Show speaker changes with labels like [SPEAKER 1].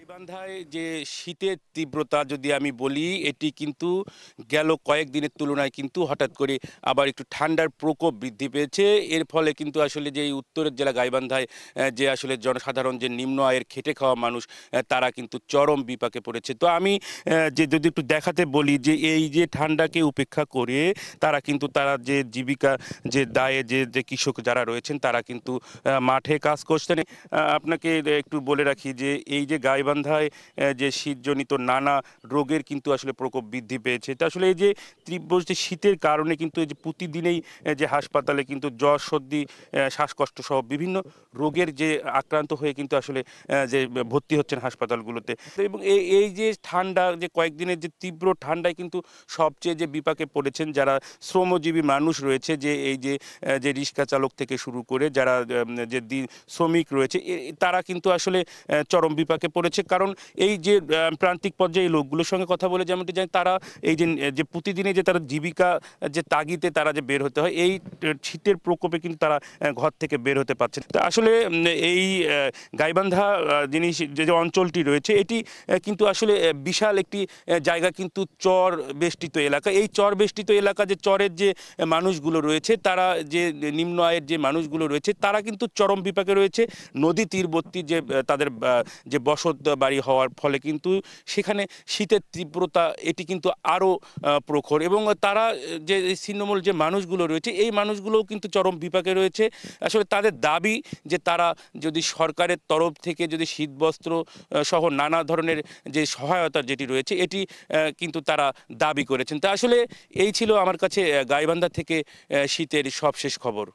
[SPEAKER 1] গাইবান্ধায় যে শীতের তীব্রতা যদি আমি বলি, এটি কিন্তু গেল কয়েকদিনের তুলনায় কিন্তু হঠাৎ করে আবার একটু ঠান্ডার প্রকোপ বৃদ্ধি পেয়েছে। এর ফলে কিন্তু আসলে যে এই উত্তরের জেলা গাইবান্ধায় যে আসলে জনসাধারণ যে নিম্ন আয়ের খেটে খাওয়া মানুষ তারা কিন্তু চরম বিপাকে পড়েছে। তো আমি যে যদি একটু দেখাতে বলি যে এই যে ঠান্ডাকে উপেক্ষা করে তারা যে জীবিকা যে দায়ে যে কৃষক যারা রয়েছেন তারা কিন্তু মাঠে কাজ করছেন। আপনাকে একটু বলে রাখি যে এই যে গাইবান্ধায় যে শীতজনিত নানা রোগের কিন্তু আসলে প্রকোপ বৃদ্ধি পেয়েছে। তো আসলে এই যে তীব্র যে শীতের কারণে কিন্তু এই যে প্রতিদিনেই যে হাসপাতালে কিন্তু জ্বর, সর্দি, শ্বাসকষ্ট সহ বিভিন্ন রোগের যে আক্রান্ত হয়ে কিন্তু আসলে যে ভর্তি হচ্ছেন হাসপাতালগুলোতে। তো এবং এই যে ঠান্ডা যে কয়েকদিনের যে তীব্র ঠান্ডায় কিন্তু সবচেয়ে যে বিপাকে পড়েছেন যারা শ্রমজীবী মানুষ রয়েছে, যে এই যে রিক্সা চালক থেকে শুরু করে যারা যে শ্রমিক রয়েছে তারা কিন্তু আসলে চরম বিপাকে পড়েছে। কারণ এই যে প্রান্তিক পর্যায়ে এই লোকগুলোর সঙ্গে কথা বলে যেমনটি জানি, তারা এই যে প্রতিদিনে যে তারা জীবিকা যে তাগিদে তারা যে বের হতে হয়, এই শীতের প্রকোপে কিন্তু তারা ঘর থেকে বের হতে পারছে না। তো আসলে এই গাইবান্ধা জিনিস যে অঞ্চলটি রয়েছে এটি কিন্তু আসলে বিশাল একটি জায়গা, কিন্তু চর বেষ্টিত এলাকা। এই চর বেষ্টিত এলাকা, যে চরের যে মানুষগুলো রয়েছে তারা যে নিম্ন আয়ের যে মানুষগুলো রয়েছে তারা কিন্তু চরম বিপাকে রয়েছে। নদী তীরবর্তী যে তাদের যে বসত বাড়ি হওয়ার ফলে কিন্তু সেখানে শীতের তীব্রতা এটি কিন্তু আরও প্রখর, এবং তারা যে ছিন্নমূল যে মানুষগুলো রয়েছে এই মানুষগুলোও কিন্তু চরম বিপাকে রয়েছে। আসলে তাদের দাবি যে তারা যদি সরকারের তরফ থেকে যদি শীতবস্ত্র সহ নানা ধরনের যে সহায়তা যেটি রয়েছে এটি কিন্তু তারা দাবি করেছেন। তা আসলে এই ছিল আমার কাছে গাইবান্ধা থেকে শীতের সবশেষ খবর।